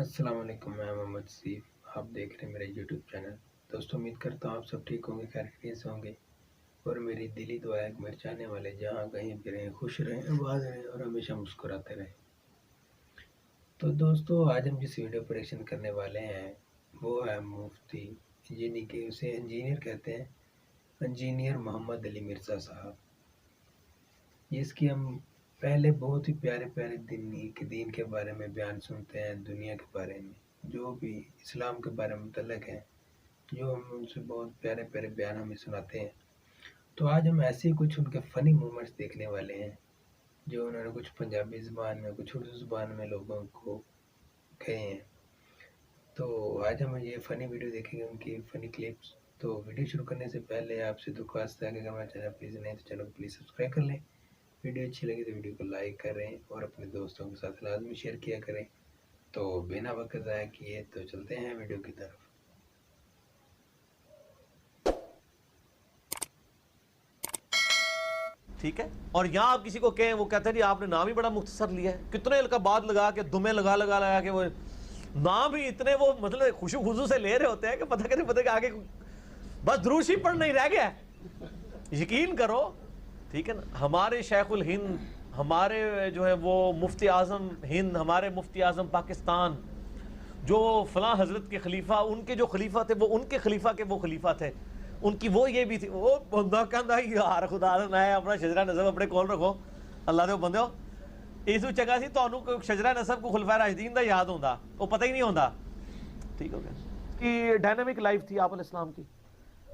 السلام علیکم، میں محمد سیف، آپ دیکھ رہے ہیں میرا یوٹیوب چینل۔ دوستوں، امید کرتا ہوں آپ سب ٹھیک ہوں گے، خیریت سے ہوں گے، اور میری دلی دعا ہے کہ میرے چاہنے والے جہاں کہیں بھی رہیں خوش رہیں، آباد رہیں اور ہمیشہ مسکراتے رہیں۔ تو دوستوں، آج ہم جس ویڈیو پر ایکشن کرنے والے ہیں وہ ہے مفتی، جنہیں کہ اسے انجینئر کہتے ہیں، انجینئر محمد علی مرزا صاحب، جس کی ہم پہلے بہت ہی پیارے پیارے دین کے بارے میں بیان سنتے ہیں، دنیا کے بارے میں جو بھی اسلام کے بارے میں متعلق ہے، جو ہم ان سے بہت پیارے پیارے بیان ہمیں سناتے ہیں۔ تو آج ہم ایسے ہی کچھ ان کے فنی مومنٹس دیکھنے والے ہیں جو انہوں نے کچھ پنجابی زبان میں، کچھ اردو زبان میں لوگوں کو کہے ہیں۔ تو آج ہم یہ فنی ویڈیو دیکھیں گے، ان کی فنی کلپس۔ تو ویڈیو شروع کرنے سے پہلے آپ سے درخواست ہے کہ اگر ہمارا چینل پلیز نہیں تو چینل کو پلیز سبسکرائب کر لیں، ویڈیو اچھی لگی تو ویڈیو کو لائک کریں اور اپنے دوستوں کے ساتھ لازمی شیئر کیا کریں۔ تو بنا وقت ضائع کیے تو چلتے ہیں ویڈیو کی طرف۔ ٹھیک ہے، اور یہاں آپ کسی کو کہیں وہ کہتے ہیں جی آپ نے نام ہی بڑا مختصر لیا ہے، کتنے القابات لگا کے دمیں لگا کے وہ نام ہی اتنے وہ مطلب خوشو خضو سے لے رہے ہوتے ہیں کہ پتہ کہ آگے بس دروش ہی پڑھ نہیں رہ گیا ہے۔ یقین کرو، ٹھیک ہے نا، ہمارے شیخ الہند، ہمارے جو ہے وہ مفتی اعظم ہند، ہمارے مفتی اعظم پاکستان، جو فلاں حضرت کے خلیفہ، ان کے جو خلیفہ تھے وہ ان کے خلیفہ کے وہ خلیفہ تھے، ان کی وہ یہ بھی تھی، وہ بندہ کہندا یار خدا دا میں اپنا شجرہ نسب اپنے کول رکھو، اللہ دے بندیو اس جگہ سی تانوں شجرہ نسب کو خلفائے راشدین دا یاد ہوندا، وہ پتہ ہی نہیں ہوندا۔ ٹھیک ہو گیا کہ ڈائنامک لائف تھی آپ علیہ السلام کی،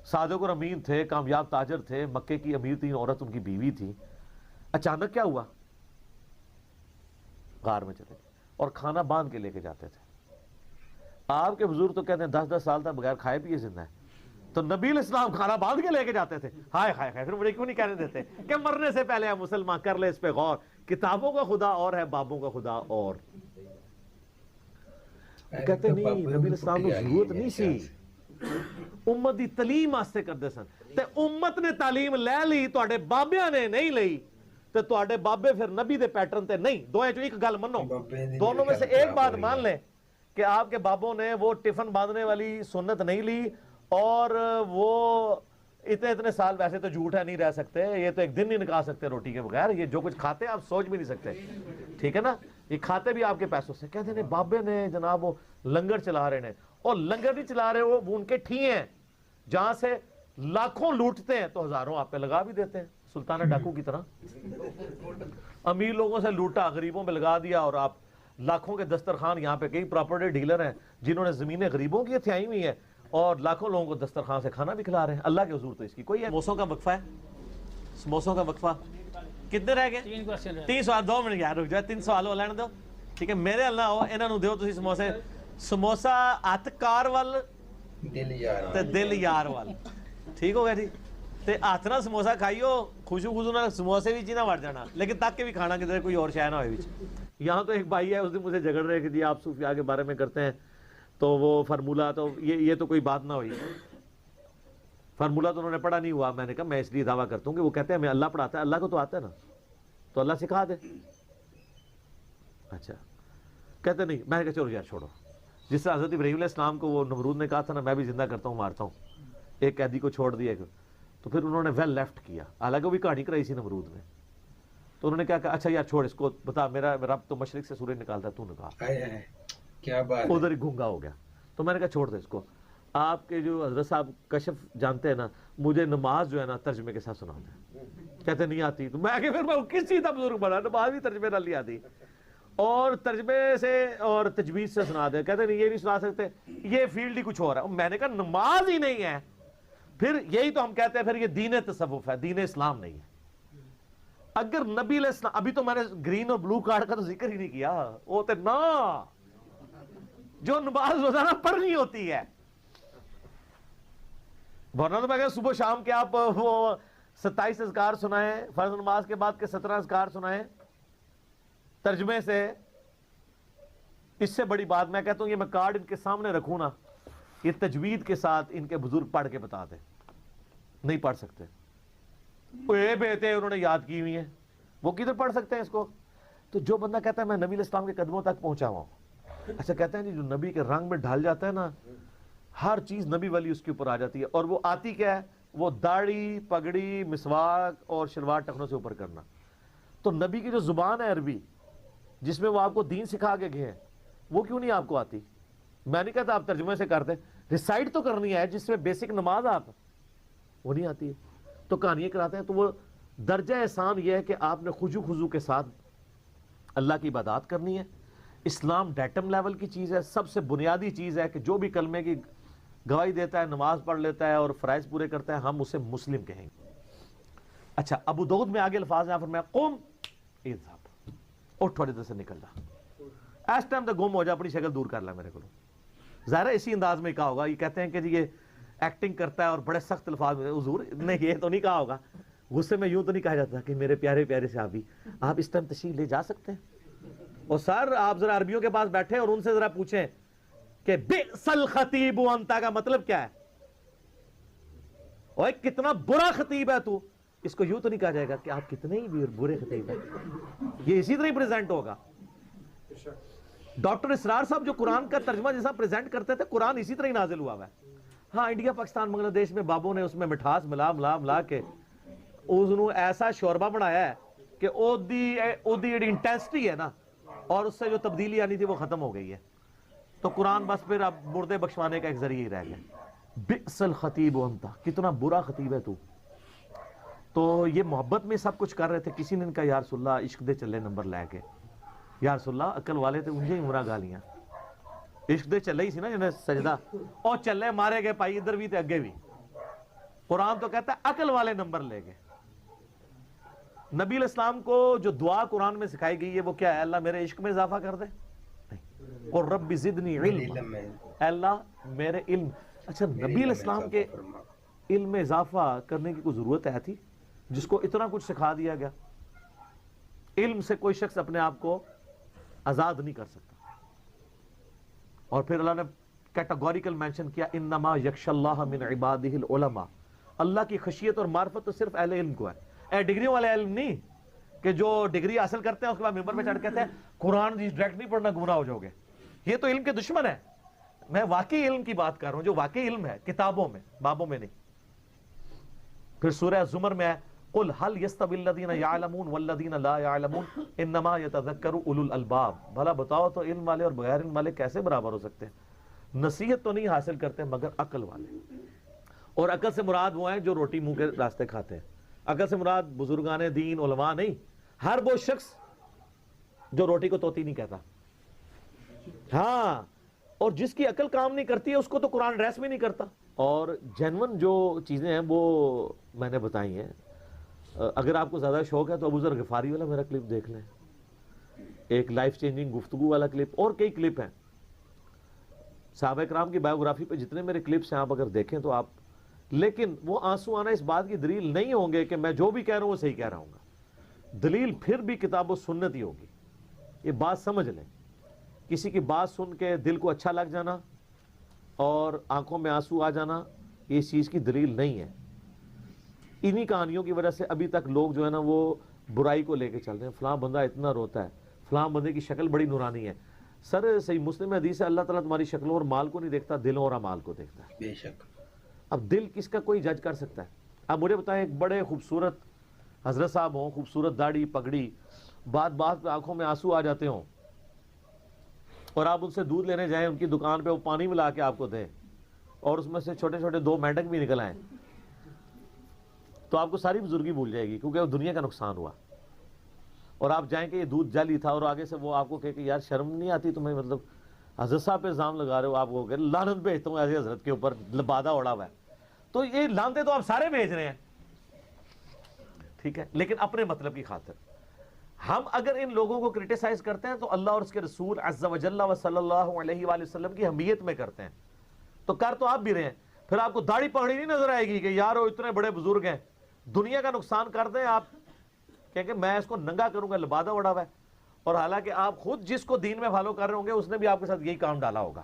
صادق اور امین تھے، کامیاب تاجر تھے، مکے کی امیر تین عورت ان کی بیوی تھی۔ اچانک کیا ہوا؟ غار میں چلے گئے اور کھانا باندھ کے لے کے جاتے تھے۔ آپ کے بزرگ تو کہتے ہیں 10 سال تک بغیر کھائے پیے زندہ ہے، تو نبی علیہ السلام کھانا باندھ کے لے کے جاتے تھے۔ ہائے ہائے ہائے، پھر مجھے کیوں نہیں کہنے دیتے کہ مرنے سے پہلے مسلمان کر لے اس پہ غور، کتابوں کا خدا اور ہے، بابوں کا خدا اور۔ کہتے نہیں نبی علیہ السلام کو ضرورت نہیں سی، امت دی تعلیم واسطے کرتے سن، تے امت نے تعلیم لے لی، تواڈے بابیاں نے نہیں لئی، تے تواڈے بابے پھر نبی دے پیٹرن تے نہیں۔ دوئے چوں ایک گل منو، دونوں میں سے ایک بات مان لیں کہ آپ کے بابوں نے وہ ٹفن باندھنے والی سنت نہیں لی، اور وہ اتنے سال، ویسے تو جھوٹ ہے نہیں رہ سکتے، یہ تو ایک دن نہیں نکال سکتے روٹی کے بغیر، یہ جو کچھ کھاتے ہیں آپ سوچ بھی نہیں سکتے، ٹھیک ہے نا، یہ کھاتے بھی آپ کے پیسوں سے۔ کہتے ہیں بابے نے جناب وہ لنگر چلا رہے ہیں، اور لنگر نہیں چلا رہے، وہ ان کے ٹھی ہیں جہاں سے لاکھوں لوٹتے ہیں تو ہزاروں آپ پہ لگا بھی دیتے ہیں، سلطانہ ڈاکو کی طرح امیر لوگوں سے لوٹا، غریبوں پہ لگا دیا، اور آپ لاکھوں کے دسترخوان، یہاں پہ کئی پراپرٹی ڈیلر ہیں جنہوں نے زمینیں غریبوں کی تھیائی ہوئی ہیں اور لاکھوں لوگوں کو دسترخوان سے کھانا بھی کھلا رہے ہیں۔ اللہ کے حضور تو اس کی کوئی ہے۔ سموسوں کا وقفہ ہے، سموسوں کا وقفہ کتنے رہ گئے؟ 3 سوال، 2 منٹ یار رک جائے، 3 سوال ہو لین دو، ٹھیک ہے، میرے اللہ ہو انہاں نو دیو تسی سموسے، سموسا ہاتھ کار وال تے دل یار وال، ٹھیک ہو گیا جی، تے ہاتھ نہ سموسا کھائیو، خوشو خوشو نہ سموسے بھی نہ وڑ جانا، لیکن تک کے بھی کھانا کدھر کوئی اور شے نہ ہوئے وچ۔ یہاں تو ایک بھائی ہے، اس دن مجھے جھگڑ رہے کہ جی آپ صوفیاء کے بارے میں کرتے ہیں تو وہ فارمولہ، تو یہ تو کوئی بات نہ ہوئی، فارمولہ تو انہوں نے پڑھا نہیں ہوا۔ میں نے کہا میں اس لیے دعویٰ کرتا ہوں کہ وہ کہتے ہیں ہمیں اللہ پڑھاتا ہے، اللہ کو تو آتا ہے نا، تو اللہ سکھا دے۔ اچھا کہتے نہیں، میں نے کہا چلو یار چھوڑو، جس طرح حضرت ابراہیم علیہ السلام کو وہ نمرود نے کہا تھا نا میں بھی زندہ کرتا ہوں مارتا ہوں، ایک قیدی کو چھوڑ دیا، تو پھر انہوں نے ویل لیفٹ کیا، حالانکہ وہ بھی کہانی کرائی سی نمرود نے، تو انہوں نے کہا کہ اچھا یار چھوڑ اس کو، بتا میرا رب تو مشرق سے سورج نکالتا ہے، تو نکال، کیا بات، ادھر ہی گونگا ہو گیا۔ تو میں نے کہا چھوڑ دے اس کو، آپ کے جو حضرت صاحب کشف جانتے ہیں نا، مجھے نماز جو ہے نا ترجمے کے ساتھ سنا دیں، کہتے نہیں آتی، تو میں کہ پھر میں کس چیز کا بزرگ بنا، نماز بھی ترجمے نہ لیا دی، اور ترجمے سے اور تجوید سے سنا دیں، کہتے نہیں یہ نہیں سنا سکتے، یہ فیلڈ ہی کچھ اور ہے۔ میں نے کہا نماز ہی نہیں ہے، پھر یہی تو ہم کہتے ہیں پھر یہ دین تصوف ہے، دین اسلام نہیں ہے۔ اگر نبی علیہ السلام، ابھی تو میں نے گرین اور بلو کارڈ کا تو ذکر ہی نہیں کیا، وہ تو نا جو نماز روزانہ پڑھنی ہوتی ہے، ورنہ تو میں کہ صبح شام کے آپ وہ 27 اذکار سنائیں فرض نماز کے بعد کے 17 اذکار سنائیں ترجمے سے، اس سے بڑی بات میں کہتا ہوں یہ میں کارڈ ان کے سامنے رکھوں نا، یہ تجوید کے ساتھ ان کے بزرگ پڑھ کے بتا دیں، نہیں پڑھ سکتے، اے بیٹے انہوں نے یاد کی ہوئی ہیں، وہ کدھر پڑھ سکتے ہیں اس کو؟ تو جو بندہ کہتا ہے میں نبی علیہ السلام کے قدموں تک پہنچا ہوا ہوں، اچھا کہتے ہیں جی جو نبی کے رنگ میں ڈھال جاتا ہے نا ہر چیز نبی والی اس کے اوپر آ جاتی ہے، اور وہ آتی کیا ہے؟ وہ داڑھی، پگڑی، مسواک اور شلوار ٹخنوں سے اوپر کرنا۔ تو نبی کی جو زبان ہے عربی جس میں وہ آپ کو دین سکھا کے گئے ہیں وہ کیوں نہیں آپ کو آتی؟ میں نہیں کہتا آپ ترجمے سے کرتے، ریسائٹ تو کرنی ہے جس میں بیسک نماز آپ وہ نہیں آتی ہے تو کہانیاں کراتے ہیں۔ تو وہ درجہ احسان یہ ہے کہ آپ نے خضوع کے ساتھ اللہ کی عبادات کرنی ہے۔ اسلام ڈیٹم لیول کی چیز ہے، سب سے بنیادی چیز ہے کہ جو بھی کلمے کی گواہی دیتا ہے، نماز پڑھ لیتا ہے اور فرائض پورے کرتا ہے، ہم اسے مسلم کہیں گے۔ اچھا ابو داؤد میں آگے الفاظ ہیں فرمایا قم اذهب، اٹھ تھوڑے دیر سے نکل جا، اس ٹائم تک گم ہو جا، اپنی شکل دور کر لا میرے کو۔ ظاہر ہے اسی انداز میں کہا ہوگا، یہ کہتے ہیں کہ جی یہ ایکٹنگ کرتا ہے اور بڑے سخت الفاظ میں، حضور نے یہ تو نہیں کہا ہوگا، غصے میں یوں تو نہیں کہا جاتا کہ میرے پیارے پیارے صحابی آپ اس ٹائم تشریف لے جا سکتے ہیں؟ اور سر آپ ذرا عربیوں کے پاس بیٹھے اور ان سے ذرا پوچھیں کہ بئس الخطیب انتا کا مطلب کیا ہے، اور کتنا برا خطیب ہے تو، اس کو یوں تو نہیں کہا جائے گا کہ آپ کتنے ہی برے خطیب ہیں، یہ اسی طرح ہی پریزنٹ ہوگا۔ ڈاکٹر اسرار صاحب جو قرآن کا ترجمہ جیسا پریزنٹ کرتے تھے، قرآن اسی طرح ہی نازل ہوا ہے۔ ہاں انڈیا پاکستان بنگلہ دیش میں بابوں نے اس میں مٹھاس ملا ملا ملا کے اس نے ایسا شوربہ بنایا ہے کہ او دی انٹینسٹی ہے نا اور اس سے جو تبدیلی آنی تھی وہ ختم ہو گئی ہے۔ تو قرآن بس پھر اب مردے بخشوانے کا ایک ذریعہ ہی رہ گیا۔ بئس الخطیب انتا، کتنا برا خطیب ہے تو۔ تو یہ محبت میں سب کچھ کر رہے تھے، کسی نے ان کا یا رسول اللہ عشق دے چلے نمبر لے کے، یا رسول اللہ عقل والے تھے انجے ہی مرا گالیاں، عشق دے چلے ہی سی نا جنہیں سجدہ اور چلے مارے گئے پائی ادھر بھی تے اگے بھی۔ قرآن تو کہتا ہے عقل والے نمبر لے گئے۔ نبی علیہ السلام کو جو دعا قرآن میں سکھائی گئی ہے وہ کیا ہے؟ اللہ میرے عشق میں اضافہ کر دے، نہیں، اور رب زدنی علم، اللہ میرے علم۔ اچھا نبی علیہ السلام کے علم میں اضافہ کرنے کی کوئی ضرورت ہے تھی جس کو اتنا کچھ سکھا دیا گیا؟ علم سے کوئی شخص اپنے آپ کو آزاد نہیں کر سکتا۔ اور پھر اللہ نے کیٹاگوریکل مینشن کیا انما یخشی اللہ من عبادہ العلماء، اللہ کی خشیت اور معرفت تو صرف اہل علم کو ہے، اے ڈگریوں والے علم نہیں کہ جو ڈگری حاصل کرتے ہیں اس کے بعد ممبر پہ چڑھ کہتے ہیں قرآن ڈائریکٹ نہیں پڑھنا گمراہ ہو جاؤ گے، یہ تو علم کے دشمن ہے۔ میں واقعی علم کی بات کر رہا ہوں جو واقعی علم ہے، کتابوں میں، بابوں میں نہیں۔ پھر سورہ زمر میں ہے قل هل يستوي الذين يعلمون والذين لا يعلمون انما يتذكر اولو الالباب، بھلا بتاؤ تو علم والے اور بغیر علم والے کیسے برابر ہو سکتے ہیں؟ نصیحت تو نہیں حاصل کرتے مگر عقل والے، اور عقل سے مراد وہ ہیں جو روٹی منہ کے راستے کھاتے ہیں، عقل سے مراد بزرگان دین علماء نہیں، ہر وہ شخص جو روٹی کو توتی نہیں کہتا۔ ہاں، اور جس کی عقل کام نہیں کرتی ہے اس کو تو قرآن ریس بھی نہیں کرتا۔ اور جینون جو چیزیں ہیں وہ میں نے بتائی ہیں، اگر آپ کو زیادہ شوق ہے تو ابو ذر غفاری والا میرا کلپ دیکھ لیں، ایک لائف چینجنگ گفتگو والا کلپ، اور کئی کلپ ہیں صحابہ کرام کی بایوگرافی پہ جتنے میرے کلپس ہیں آپ اگر دیکھیں تو آپ، لیکن وہ آنسو آنا اس بات کی دلیل نہیں ہوں گے کہ میں جو بھی کہہ رہا ہوں وہ صحیح کہہ رہا ہوں گا، دلیل پھر بھی کتاب و سنت ہی ہوگی۔ یہ بات سمجھ لیں، کسی کی بات سن کے دل کو اچھا لگ جانا اور آنکھوں میں آنسو آ جانا یہ اس چیز کی دلیل نہیں ہے۔ انہی کہانیوں کی وجہ سے ابھی تک لوگ جو ہے نا وہ برائی کو لے کے چل رہے ہیں، فلاں بندہ اتنا روتا ہے، فلاں بندے کی شکل بڑی نورانی ہے۔ سر صحیح مسلم حدیث ہے اللہ تعالیٰ تمہاری شکلوں اور مال کو نہیں دیکھتا، دلوں اور اعمال کو دیکھتا ہے۔ بے شک۔ اب دل کس کا کوئی جج کر سکتا ہے؟ اب مجھے بتائیں ایک بڑے خوبصورت حضرت صاحب ہوں، خوبصورت داڑھی پگڑی، بات بات پہ آنکھوں میں آنسو آ جاتے ہوں، اور آپ ان سے دودھ لینے جائیں ان کی دکان پہ وہ پانی ملا کے آپ کو دیں اور اس میں سے چھوٹے چھوٹے 2 مینڈک بھی نکل آئیں، تو آپ کو ساری بزرگی بھول جائے گی کیونکہ وہ دنیا کا نقصان ہوا۔ اور آپ جائیں کہ یہ دودھ جعلی تھا اور آگے سے وہ آپ کو کہے کہ یار شرم نہیں آتی تمہیں، مطلب حضرت صاحب پہ الزام لگا رہے ہو، آپ کو کہ لعنت بھیجتا ہوں ایسے حضرت کے اوپر لبادہ اڑا ہوا ہے، تو یہ لعنتیں تو آپ سارے بھیج رہے ہیں، ٹھیک ہے، لیکن اپنے مطلب کی خاطر۔ ہم اگر ان لوگوں کو کرٹیسائز کرتے ہیں تو اللہ اور اس کے رسول عز و جل و صلی اللہ علیہ وآلہ وسلم کی حمیت میں کرتے ہیں، تو کر تو آپ بھی رہے ہیں۔ پھر آپ کو داڑھی پگڑی نہیں نظر آئے گی کہ یار وہ اتنے بڑے بزرگ ہیں، دنیا کا نقصان کر دیں آپ کہ میں اس کو ننگا کروں گا، لبادہ اڑا ہوا ہے، اور حالانکہ آپ خود جس کو دین میں فالو کر رہے ہوں گے اس نے بھی آپ کے ساتھ یہی کام ڈالا ہوگا،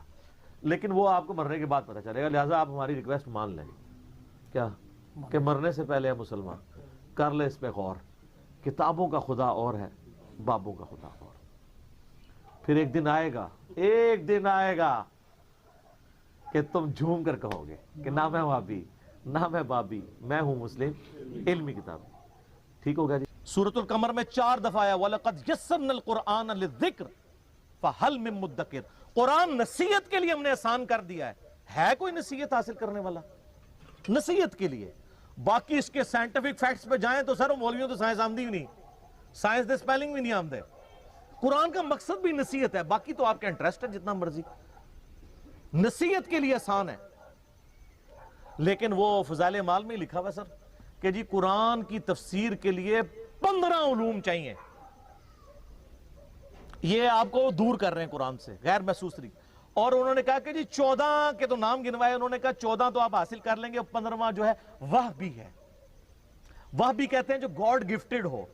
لیکن وہ آپ کو مرنے کے بعد پتہ چلے گا، لہٰذا آپ ہماری ریکویسٹ مان لیں کیا کہ مرنے سے پہلے ہے مسلمان کر لے اس پہ غور، کتابوں کا خدا اور ہے، بابوں کا خدا اور۔ پھر ایک دن آئے گا کہ تم جھوم کر کہو گے کہ نہ میں وہابی نہ میں بابی، میں ہوں مسلم علمی کتاب۔ ٹھیک ہوگا جی؟ سورۃ القمر میں 4 دفعہ آیا وَلَقَدْ يَسَّرْنَا الْقُرْآنَ لِلذِّكْرِ فَهَلْ مِن مُدَّكِرٍ۔ قرآن نصیحت کے لیے ہم نے آسان کر دیا ہے کوئی نصیحت حاصل کرنے والا؟ نصیحت کے لیے۔ باقی اس کے سائنٹیفک فیکٹس پہ جائیں تو سر مولویوں تو سائنس آمدی بھی نہیں، سائنس دے سپیلنگ بھی نہیں آمدے۔ قرآن کا مقصد بھی نصیحت ہے، باقی تو آپ کا انٹرسٹ ہے جتنا مرضی، نصیحت کے لیے آسان ہے۔ لیکن وہ فضائل اعمال میں لکھا ہوا سر کہ جی قرآن کی تفسیر کے لیے 15 علوم چاہیے، یہ آپ کو دور کر رہے ہیں قرآن سے غیر محسوس طریقے۔ اور انہوں نے کہا کہ جی 14 کے تو نام گنوائے، انہوں نے کہا 14 تو آپ حاصل کر لیں گے، 15واں جو ہے وحبی ہے۔ وحبی کہتے ہیں جو گاڈ گفٹڈ ہو،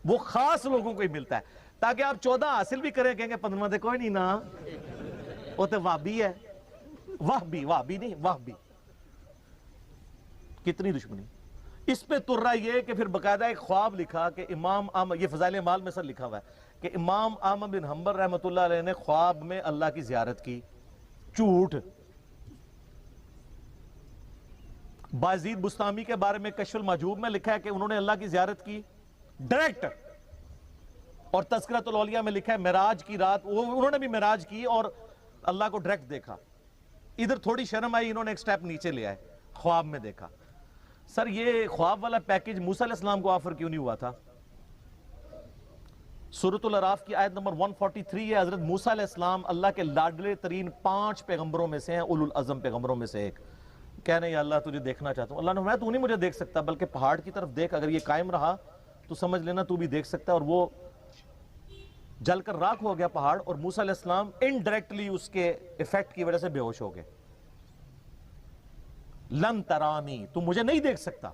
وہ خاص لوگوں کو ہی ملتا ہے، تاکہ آپ 14 حاصل بھی کریں، کہیں گے 15واں دے کوئی نہیں نا، وہ تو وحبی ہے۔ وحبی نہیں، وحبی۔ کتنی دشمنی اس پہ تر رہا یہ کہ پھر باقاعدہ ایک خواب لکھا کہ امام احمد، یہ فضائل اعمال میں سر لکھا ہوا ہے کہ امام احمد بن حنبل رحمۃ اللہ علیہ نے خواب میں اللہ کی زیارت کی۔ جھوٹ۔ بازید بستامی کے بارے میں کشف المحجوب میں لکھا ہے کہ انہوں نے اللہ کی زیارت کی ڈائریکٹ، اور تذکرۃ الاولیاء میں لکھا ہے معراج کی رات انہوں نے بھی معراج کی اور اللہ کو ڈائریکٹ دیکھا۔ ادھر تھوڑی شرم آئی، انہوں نے ایک سٹیپ نیچے لے آئے، خواب میں دیکھا۔ سر یہ خواب والا پیکج موسیٰ علیہ السلام کو آفر کیوں نہیں ہوا تھا؟ سورۃ الاعراف کی آیت نمبر 143 ہے، حضرت موسیٰ علیہ السلام اللہ کے لاڈلے ترین 5 پیغمبروں میں سے ہیں، اولو العزم پیغمبروں میں سے ایک۔ کہنے یا اللہ تجھے دیکھنا چاہتا ہوں۔ اللہ نے فرمایا تو نہیں مجھے دیکھ سکتا، بلکہ پہاڑ کی طرف دیکھ، اگر یہ قائم رہا تو سمجھ لینا تو بھی دیکھ سکتا ہے۔ اور وہ جل کر راکھ ہو گیا پہاڑ، اور موسیٰ علیہ السلام انڈائریکٹلی اس کے ایفیکٹ کی وجہ سے بے ہوش ہو گئے۔ لن ترانی، تو مجھے نہیں دیکھ سکتا۔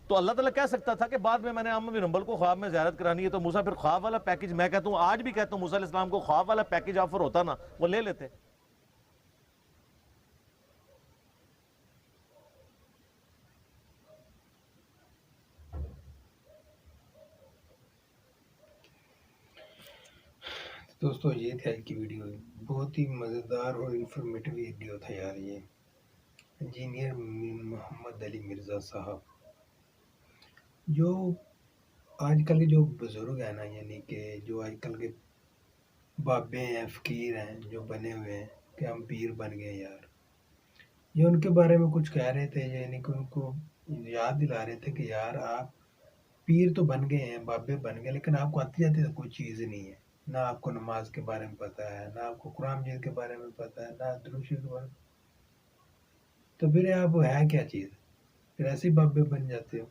تو اللہ تعالیٰ کہہ سکتا تھا کہ بعد میں نے احمد بن حنبل کو خواب میں زیارت کرانی ہے، تو موسیٰ پھر خواب والا پیکج، میں کہتا ہوں آج بھی کہتا ہوں موسیٰ علیہ السلام کو خواب والا پیکج آفر ہوتا نا، وہ لے لیتے۔ دوستو یہ تھا آج کی ویڈیو، بہت ہی مزیدار اور انفارمیٹو ویڈیو تھا یار۔ یہ انجینئر محمد علی مرزا صاحب، جو آج کل کے جو بزرگ ہیں نا، یعنی کہ جو آج کل کے بابے ہیں، فقیر ہیں، جو بنے ہوئے ہیں کہ ہم پیر بن گئے یار، یہ ان کے بارے میں کچھ کہہ رہے تھے، یعنی کہ ان کو یاد دلا رہے تھے کہ یار آپ پیر تو بن گئے ہیں، بابے بن گئے، لیکن آپ کو آتی جاتی تو کوئی چیز نہیں ہے، نہ آپ کو نماز کے بارے میں پتہ ہے، نہ آپ کو قرآن مجید کے بارے میں پتہ ہے، نہ درود شریف کے بارے میں، تو پھر آپ ہے کیا چیز؟ پھر ایسے ہی بابے بن جاتے ہو۔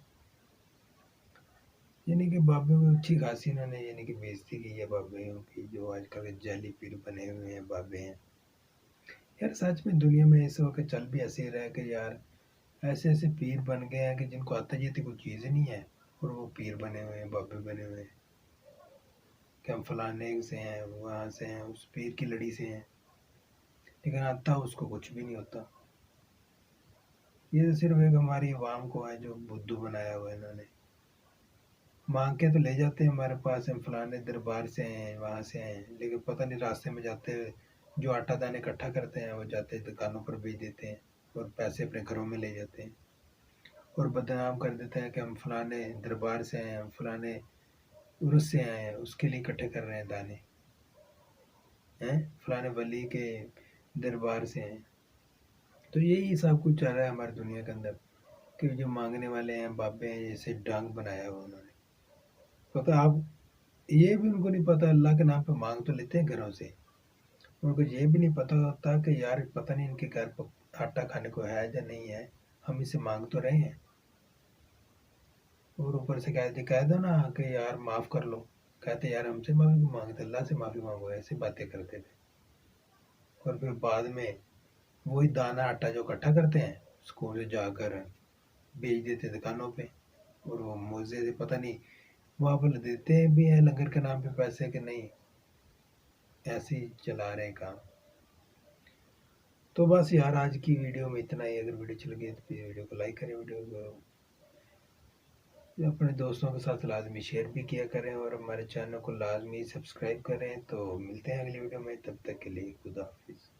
یعنی کہ بابے کو اچھی خاصی انہوں نے یعنی کہ بےزتی کی ہے بابیوں کی، جو آج کل کے جعلی پیر بنے ہوئے ہیں بابے ہیں یار۔ سچ میں دنیا میں اس وقت چل بھی ایسے رہا ہے کہ یار ایسے ایسے پیر بن گئے ہیں کہ جن کو آتا جاتی کوئی چیز نہیں ہے، اور وہ پیر بنے ہوئے ہیں، بابے بنے ہوئے ہیں کہ ہم فلانے سے ہیں، وہاں سے ہیں، اس پیر کی لڑی سے ہیں، لیکن آتا اس کو کچھ بھی نہیں ہوتا۔ یہ صرف ایک ہماری عوام کو ہے جو بدھو بنایا ہوا ہے انہوں نے، مانگ کے تو لے جاتے ہیں ہمارے پاس، ہم فلانے دربار سے ہیں، وہاں سے ہیں، لیکن پتہ نہیں راستے میں جاتے ہوئے جو آٹا دانے اکٹھا کرتے ہیں وہ جاتے دکانوں پر بیچ دیتے ہیں اور پیسے اپنے گھروں میں لے جاتے ہیں، اور بدنام کر دیتے ہیں کہ ہم فلانے دربار سے ہیں، ہم فلانے عرس سے آئے ہیں، اس کے لیے اکٹھے کر رہے ہیں دانے، فلانے ولی کے دربار سے ہیں۔ تو یہی سب کچھ چل رہا ہے ہماری دنیا کے اندر کہ جو مانگنے والے ہیں بابے ہیں، جیسے ڈانگ بنایا ہوا انہوں نے۔ پتہ آپ یہ بھی ان کو نہیں پتہ، اللہ کے نام پہ مانگ تو لیتے ہیں گھروں سے، ان کو یہ بھی نہیں پتہ ہوتا کہ یار پتہ نہیں ان کے گھر پر آٹا کھانے کو ہے یا نہیں ہے، ہم اسے مانگ تو رہے ہیں، اور اوپر سے کہہ دو نا کہ یار معاف کر لو، کہتے یار ہم سے معافی مانگتے، اللہ سے معافی مانگو، ایسی باتیں کرتے تھے۔ اور پھر بعد میں وہی دانہ آٹا جو اکٹھا کرتے ہیں اس کو جا کر بیچ دیتے دکانوں پہ، اور وہ موزے سے پتہ نہیں وہاں پر دیتے بھی ہیں لنگر کے نام پہ پیسے کہ نہیں، ایسے ہی چلا رہے کام۔ تو بس یار آج کی ویڈیو میں اتنا ہی، اگر ویڈیو چل گئی تو ویڈیو کو لائک کریں، ویڈیو کو اپنے دوستوں کے ساتھ لازمی شیئر بھی کیا کریں اور ہمارے چینل کو لازمی سبسکرائب کریں. تو ملتے ہیں اگلی ویڈیو میں، تب تک کے لیے خدا حافظ.